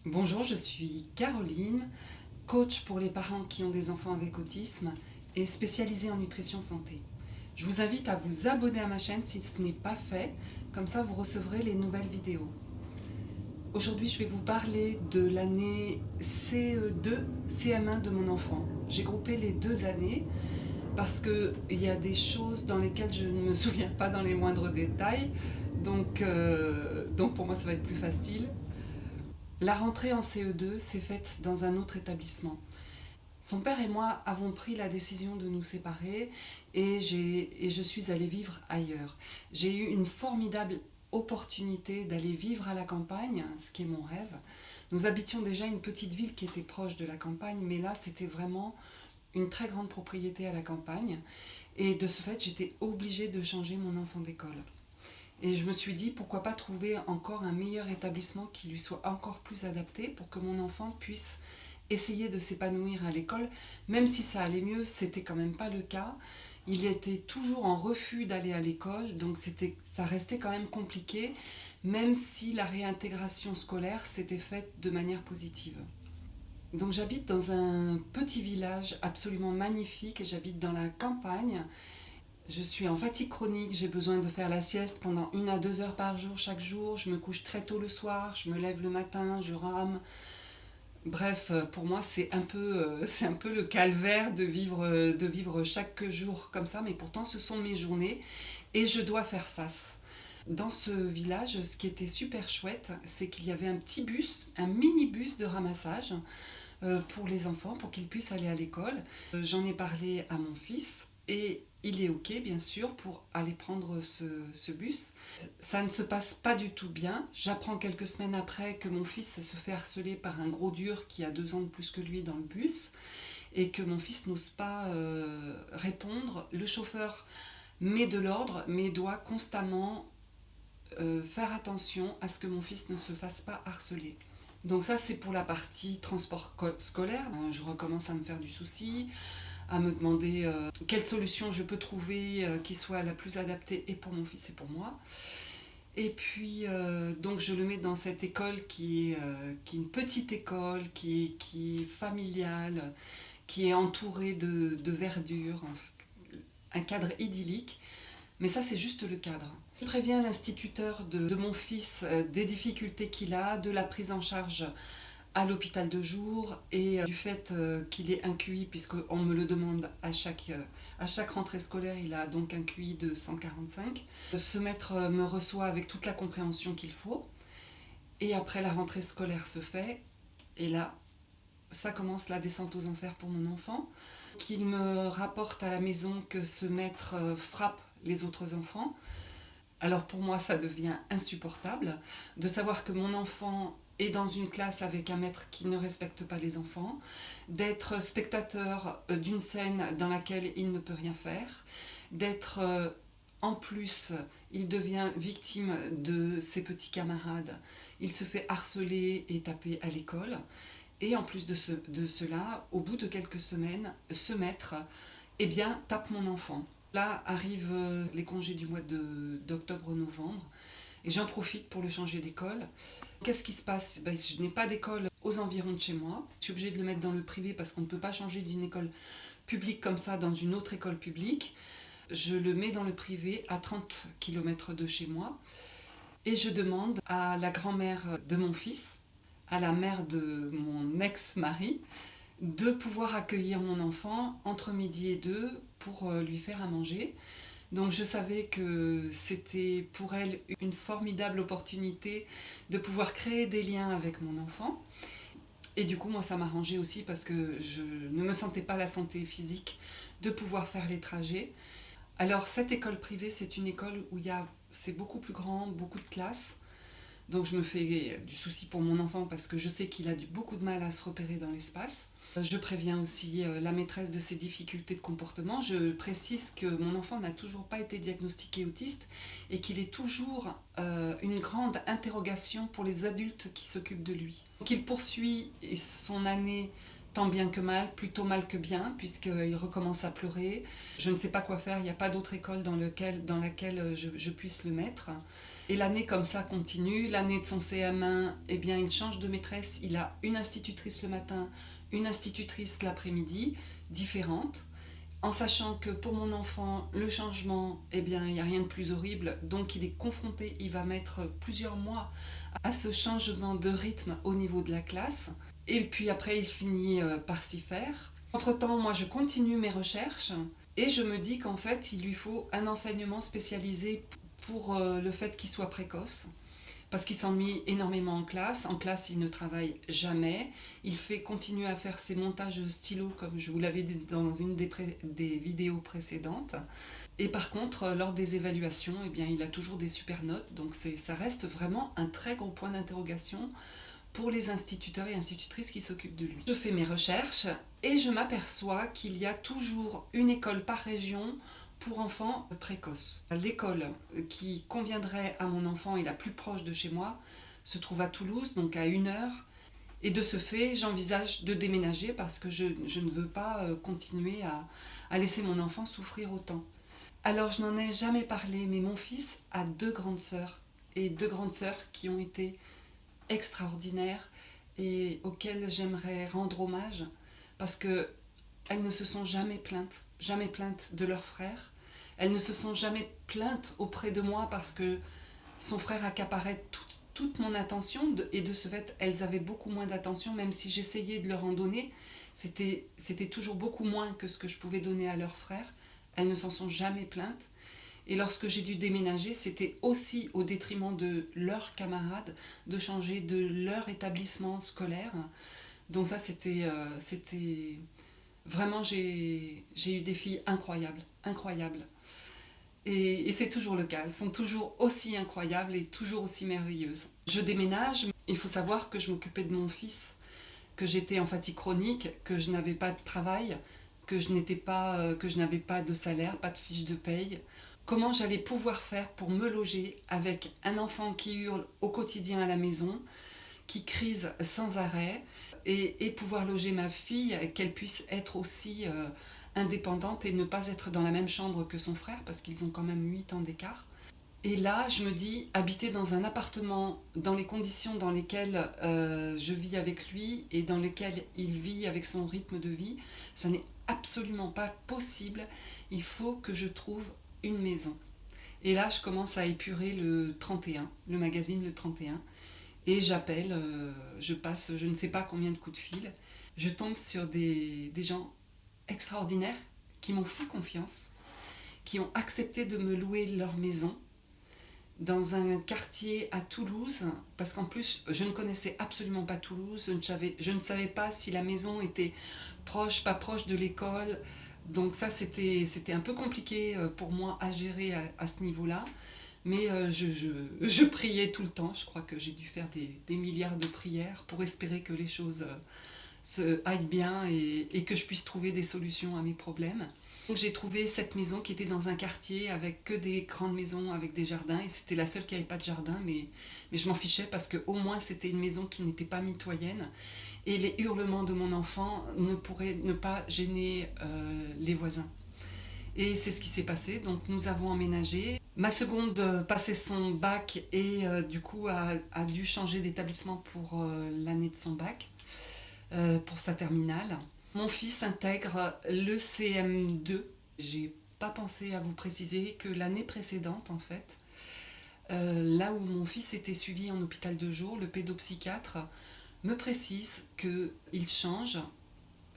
Bonjour, je suis Caroline, coach pour les parents qui ont des enfants avec autisme et spécialisée en nutrition santé. Je vous invite à vous abonner à ma chaîne si ce n'est pas fait, comme ça vous recevrez les nouvelles vidéos. Aujourd'hui, je vais vous parler de l'année CE2, CM1 de mon enfant. J'ai groupé les deux années parce qu'il y a des choses dans lesquelles je ne me souviens pas dans les moindres détails, donc pour moi ça va être plus facile. La rentrée en CE2 s'est faite dans un autre établissement. Son père et moi avons pris la décision de nous séparer et je suis allée vivre ailleurs. J'ai eu une formidable opportunité d'aller vivre à la campagne, ce qui est mon rêve. Nous habitions déjà une petite ville qui était proche de la campagne, mais là c'était vraiment une très grande propriété à la campagne. Et de ce fait, j'étais obligée de changer mon enfant d'école. Et je me suis dit, pourquoi pas trouver encore un meilleur établissement qui lui soit encore plus adapté pour que mon enfant puisse essayer de s'épanouir à l'école. Même si ça allait mieux, c'était quand même pas le cas. Il était toujours en refus d'aller à l'école, donc ça restait quand même compliqué, même si la réintégration scolaire s'était faite de manière positive. Donc j'habite dans un petit village absolument magnifique, j'habite dans la campagne. Je suis en fatigue chronique, j'ai besoin de faire la sieste pendant 1 à 2 heures par jour chaque jour. Je me couche très tôt le soir, je me lève le matin, je rame. Bref, pour moi, c'est un peu le calvaire de vivre chaque jour comme ça, mais pourtant, ce sont mes journées et je dois faire face. Dans ce village, ce qui était super chouette, c'est qu'il y avait un petit bus, un mini-bus de ramassage pour les enfants, pour qu'ils puissent aller à l'école. J'en ai parlé à mon fils et il est OK, bien sûr, pour aller prendre ce bus. Ça ne se passe pas du tout bien. J'apprends quelques semaines après que mon fils se fait harceler par un gros dur qui a 2 ans de plus que lui dans le bus et que mon fils n'ose pas répondre. Le chauffeur met de l'ordre, mais doit constamment faire attention à ce que mon fils ne se fasse pas harceler. Donc ça, c'est pour la partie transport scolaire. Je recommence à me faire du souci, à me demander quelle solution je peux trouver qui soit la plus adaptée et pour mon fils et pour moi. Et puis, donc je le mets dans cette école qui est une petite école, qui est familiale, qui est entourée de verdure, un cadre idyllique. Mais ça, c'est juste le cadre. Je préviens l'instituteur de mon fils des difficultés qu'il a, de la prise en charge à l'hôpital de jour et du fait qu'il est un QI, puisqu'on me le demande à chaque rentrée scolaire, il a donc un QI de 145. Ce maître me reçoit avec toute la compréhension qu'il faut et après la rentrée scolaire se fait et là, ça commence la descente aux enfers pour mon enfant, qu'il me rapporte à la maison que ce maître frappe les autres enfants. Alors pour moi, ça devient insupportable de savoir que mon enfant est dans une classe avec un maître qui ne respecte pas les enfants, d'être spectateur d'une scène dans laquelle il ne peut rien faire, d'être en plus, il devient victime de ses petits camarades, il se fait harceler et taper à l'école. Et en plus de cela, au bout de quelques semaines, ce maître tape mon enfant. Là arrivent les congés du mois d'octobre-novembre et j'en profite pour le changer d'école. Qu'est-ce qui se passe? Je n'ai pas d'école aux environs de chez moi. Je suis obligée de le mettre dans le privé parce qu'on ne peut pas changer d'une école publique comme ça dans une autre école publique. Je le mets dans le privé à 30 km de chez moi et je demande à la grand-mère de mon fils, à la mère de mon ex-mari, de pouvoir accueillir mon enfant entre midi et 2 pour lui faire à manger. Donc je savais que c'était pour elle une formidable opportunité de pouvoir créer des liens avec mon enfant. Et du coup, moi, ça m'arrangeait aussi parce que je ne me sentais pas la santé physique de pouvoir faire les trajets. Alors cette école privée, c'est une école où c'est beaucoup plus grand, beaucoup de classes. Donc je me fais du souci pour mon enfant parce que je sais qu'il a beaucoup de mal à se repérer dans l'espace. Je préviens aussi la maîtresse de ses difficultés de comportement. Je précise que mon enfant n'a toujours pas été diagnostiqué autiste et qu'il est toujours une grande interrogation pour les adultes qui s'occupent de lui. Donc il poursuit son année tant bien que mal, plutôt mal que bien, puisqu'il recommence à pleurer. Je ne sais pas quoi faire, il n'y a pas d'autre école dans laquelle je puisse le mettre. Et l'année comme ça continue. L'année de son CM1, eh bien, il change de maîtresse. Il a une institutrice le matin, une institutrice l'après-midi, différentes. En sachant que pour mon enfant, le changement, eh bien, il n'y a rien de plus horrible. Donc il est confronté, il va mettre plusieurs mois à ce changement de rythme au niveau de la classe. Et puis après, il finit par s'y faire. Entre-temps, moi, je continue mes recherches et je me dis qu'en fait, il lui faut un enseignement spécialisé pour le fait qu'il soit précoce. Parce qu'il s'ennuie énormément en classe. En classe, il ne travaille jamais. Il fait continuer à faire ses montages stylo, comme je vous l'avais dit dans une des vidéos précédentes. Et par contre, lors des évaluations, eh bien, il a toujours des super notes. Donc ça reste vraiment un très gros point d'interrogation pour les instituteurs et institutrices qui s'occupent de lui. Je fais mes recherches et je m'aperçois qu'il y a toujours une école par région pour enfants précoces. L'école qui conviendrait à mon enfant et la plus proche de chez moi se trouve à Toulouse, donc à 1 heure. Et de ce fait, j'envisage de déménager parce que je ne veux pas continuer à laisser mon enfant souffrir autant. Alors je n'en ai jamais parlé, mais mon fils a 2 grandes sœurs, et 2 grandes sœurs qui ont été extraordinaires et auxquelles j'aimerais rendre hommage parce que elles ne se sont jamais plaintes de leur frère. Elles ne se sont jamais plaintes auprès de moi parce que son frère accaparait toute mon attention et de ce fait, elles avaient beaucoup moins d'attention, même si j'essayais de leur en donner. C'était toujours beaucoup moins que ce que je pouvais donner à leur frère. Elles ne s'en sont jamais plaintes. Et lorsque j'ai dû déménager, c'était aussi au détriment de leurs camarades, de changer de leur établissement scolaire. Donc ça, c'était vraiment, j'ai eu des filles incroyables, incroyables. Et c'est toujours le cas, elles sont toujours aussi incroyables et toujours aussi merveilleuses. Je déménage, il faut savoir que je m'occupais de mon fils, que j'étais en fatigue chronique, que je n'avais pas de travail, que je n'avais pas de salaire, pas de fiche de paye. Comment j'allais pouvoir faire pour me loger avec un enfant qui hurle au quotidien à la maison, qui crise sans arrêt, et pouvoir loger ma fille, qu'elle puisse être aussi indépendante et ne pas être dans la même chambre que son frère, parce qu'ils ont quand même 8 ans d'écart. Et là, je me dis, habiter dans un appartement, dans les conditions dans lesquelles je vis avec lui et dans lesquelles il vit avec son rythme de vie, ça n'est absolument pas possible. Il faut que je trouve une maison. Et là, je commence à épurer le 31, le magazine le 31. Et j'appelle, je passe je ne sais pas combien de coups de fil. Je tombe sur des gens extraordinaires qui m'ont fait confiance, qui ont accepté de me louer leur maison dans un quartier à Toulouse, parce qu'en plus, je ne connaissais absolument pas Toulouse, je ne savais pas si la maison était proche, pas proche de l'école. Donc ça, c'était un peu compliqué pour moi à gérer à ce niveau-là. Mais je priais tout le temps. Je crois que j'ai dû faire des milliards de prières pour espérer que les choses se aillent bien et que je puisse trouver des solutions à mes problèmes. Donc j'ai trouvé cette maison qui était dans un quartier avec que des grandes maisons avec des jardins, et c'était la seule qui n'avait pas de jardin, mais je m'en fichais parce qu'au moins c'était une maison qui n'était pas mitoyenne et les hurlements de mon enfant ne pourraient ne pas gêner les voisins. Et c'est ce qui s'est passé, donc nous avons emménagé. Ma seconde passait son bac et du coup a dû changer d'établissement pour l'année de son bac, pour sa terminale. Mon fils intègre le CM2. J'ai pas pensé à vous préciser que l'année précédente, en fait, là où mon fils était suivi en hôpital de jour, le pédopsychiatre me précise qu'il change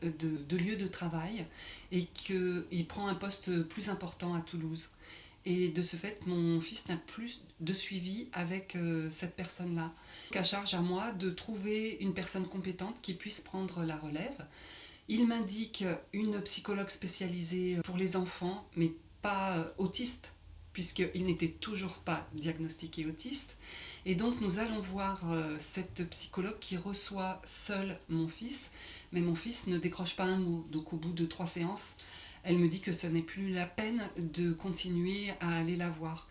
de lieu de travail et qu'il prend un poste plus important à Toulouse. Et de ce fait, mon fils n'a plus de suivi avec cette personne-là. À charge à moi de trouver une personne compétente qui puisse prendre la relève. Il m'indique une psychologue spécialisée pour les enfants, mais pas autiste, puisqu'il n'était toujours pas diagnostiqué autiste. Et donc nous allons voir cette psychologue qui reçoit seule mon fils, mais mon fils ne décroche pas un mot. Donc au bout de 3 séances, elle me dit que ce n'est plus la peine de continuer à aller la voir.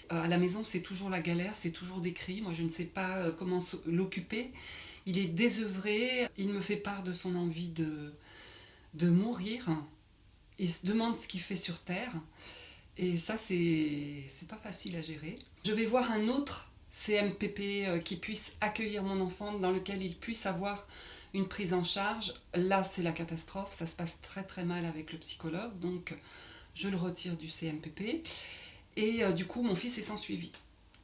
À la maison, c'est toujours la galère, c'est toujours des cris. Moi, je ne sais pas comment l'occuper. il est désœuvré, il me fait part de son envie de mourir. Il se demande ce qu'il fait sur Terre. Et ça, c'est pas facile à gérer. Je vais voir un autre CMPP qui puisse accueillir mon enfant, dans lequel il puisse avoir une prise en charge. Là, c'est la catastrophe, ça se passe très très mal avec le psychologue, donc je le retire du CMPP. Et du coup, mon fils est sans suivi.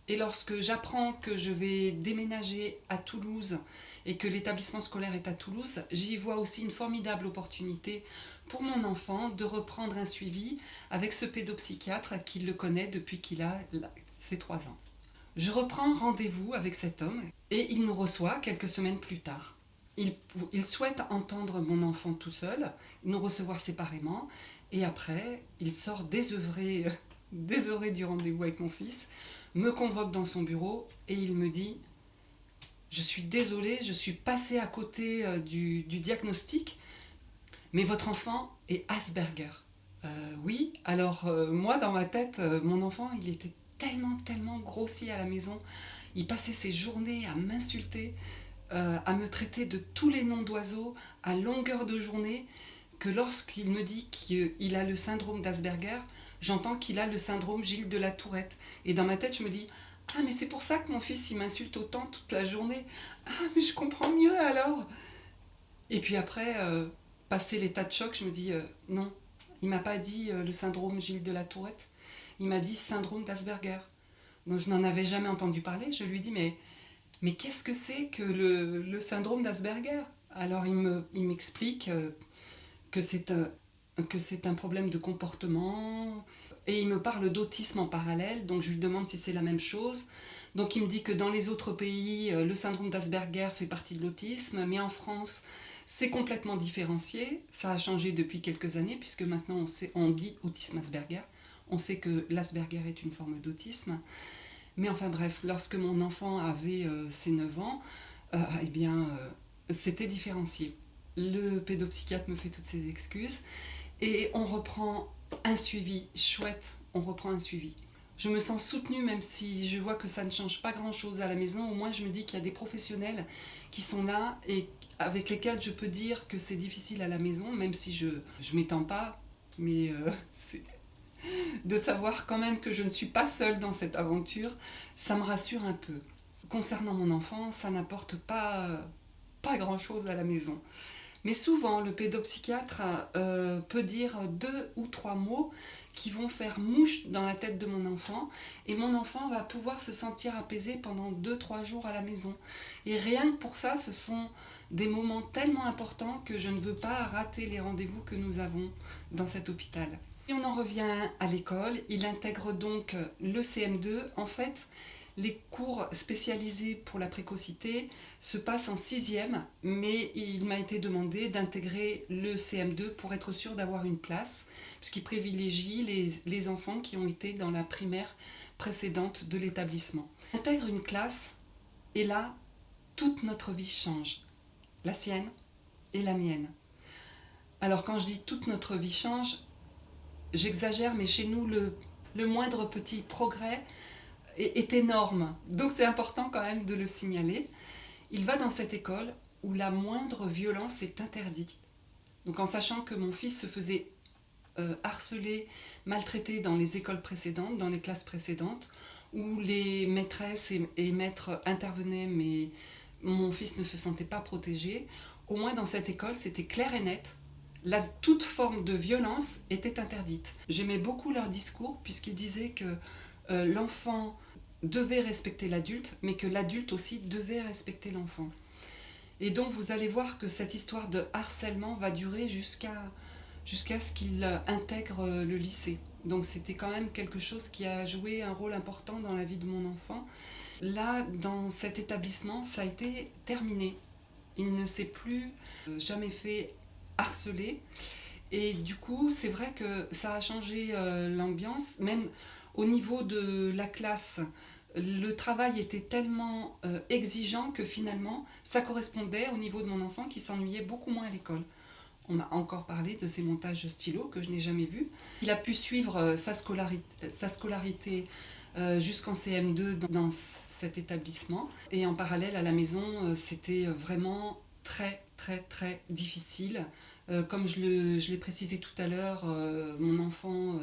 Et lorsque j'apprends que je vais déménager à Toulouse et que l'établissement scolaire est à Toulouse, j'y vois aussi une formidable opportunité pour mon enfant de reprendre un suivi avec ce pédopsychiatre qui le connaît depuis qu'il a ses 3 ans. Je reprends rendez-vous avec cet homme et il nous reçoit quelques semaines plus tard. Il souhaite entendre mon enfant tout seul, nous recevoir séparément, et après, il sort désœuvré du rendez-vous avec mon fils, me convoque dans son bureau et il me dit « Je suis désolée, je suis passée à côté du diagnostic, mais votre enfant est Asperger. » Oui, alors moi dans ma tête, mon enfant il était tellement grossier à la maison, il passait ses journées à m'insulter, à me traiter de tous les noms d'oiseaux à longueur de journée, que lorsqu'il me dit qu'il a le syndrome d'Asperger, j'entends qu'il a le syndrome Gilles de la Tourette. Et dans ma tête, je me dis « Ah, mais c'est pour ça que mon fils il m'insulte autant toute la journée. Ah, mais je comprends mieux alors !» Et puis après, passé l'état de choc, je me dis « Non, il m'a pas dit le syndrome Gilles de la Tourette. Il m'a dit syndrome d'Asperger. » Donc je n'en avais jamais entendu parler. Je lui dis « Mais qu'est-ce que c'est que le syndrome d'Asperger ?» Alors il m'explique que c'est un problème de comportement, et il me parle d'autisme en parallèle, donc je lui demande si c'est la même chose. Donc il me dit que dans les autres pays, le syndrome d'Asperger fait partie de l'autisme, mais en France, c'est complètement différencié. Ça a changé depuis quelques années, puisque maintenant on dit autisme Asperger. On sait que l'Asperger est une forme d'autisme. Mais enfin bref, lorsque mon enfant avait ses 9 ans, eh bien, c'était différencié. Le pédopsychiatre me fait toutes ses excuses et on reprend un suivi chouette, on reprend un suivi. Je me sens soutenue, même si je vois que ça ne change pas grand-chose à la maison. Au moins, je me dis qu'il y a des professionnels qui sont là et avec lesquels je peux dire que c'est difficile à la maison, même si je m'étends pas, mais c'est de savoir quand même que je ne suis pas seule dans cette aventure, ça me rassure un peu. Concernant mon enfant, ça n'apporte pas grand-chose à la maison. Mais souvent, le pédopsychiatre peut dire 2 ou 3 mots qui vont faire mouche dans la tête de mon enfant, et mon enfant va pouvoir se sentir apaisé pendant 2-3 jours à la maison. Et rien que pour ça, ce sont des moments tellement importants que je ne veux pas rater les rendez-vous que nous avons dans cet hôpital. Si on en revient à l'école, il intègre donc le CM2. En fait, les cours spécialisés pour la précocité se passent en 6e, mais il m'a été demandé d'intégrer le CM2 pour être sûr d'avoir une place, puisqu'il privilégie les enfants qui ont été dans la primaire précédente de l'établissement. On intègre une classe, et là, toute notre vie change, la sienne et la mienne. Alors quand je dis toute notre vie change, j'exagère, mais chez nous, le moindre petit progrès est énorme. Donc c'est important quand même de le signaler. Il va dans cette école où la moindre violence est interdite. Donc en sachant que mon fils se faisait harceler, maltraiter dans les écoles précédentes, dans les classes précédentes, où les maîtresses et maîtres intervenaient, mais mon fils ne se sentait pas protégé, au moins dans cette école, c'était clair et net. Toute forme de violence était interdite. J'aimais beaucoup leur discours, puisqu'ils disaient que l'enfant devait respecter l'adulte, mais que l'adulte aussi devait respecter l'enfant. Et donc vous allez voir que cette histoire de harcèlement va durer jusqu'à ce qu'il intègre le lycée. Donc c'était quand même quelque chose qui a joué un rôle important dans la vie de mon enfant. Là, dans cet établissement, ça a été terminé. Il ne s'est plus jamais fait harceler. Et du coup, c'est vrai que ça a changé l'ambiance, même au niveau de la classe. Le travail était tellement exigeant que finalement, ça correspondait au niveau de mon enfant qui s'ennuyait beaucoup moins à l'école. On m'a encore parlé de ces montages stylo que je n'ai jamais vus. Il a pu suivre sa scolarité jusqu'en CM2 dans cet établissement. Et en parallèle à la maison, c'était vraiment très très très difficile. Comme je l'ai précisé tout à l'heure, mon enfant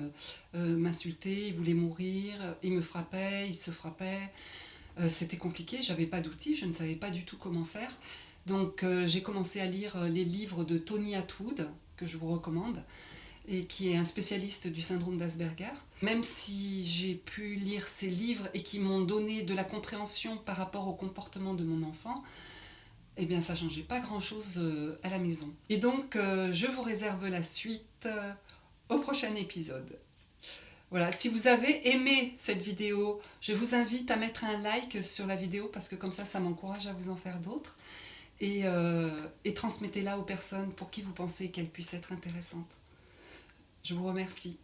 m'insultait, il voulait mourir, il me frappait, il se frappait. C'était compliqué, j'avais pas d'outils, je ne savais pas du tout comment faire. Donc j'ai commencé à lire les livres de Tony Attwood, que je vous recommande, et qui est un spécialiste du syndrome d'Asperger. Même si j'ai pu lire ces livres et qui m'ont donné de la compréhension par rapport au comportement de mon enfant, eh bien ça ne changeait pas grand-chose à la maison. Et donc je vous réserve la suite au prochain épisode. Voilà, si vous avez aimé cette vidéo, je vous invite à mettre un like sur la vidéo parce que comme ça m'encourage à vous en faire d'autres. Et transmettez-la aux personnes pour qui vous pensez qu'elle puisse être intéressante. Je vous remercie.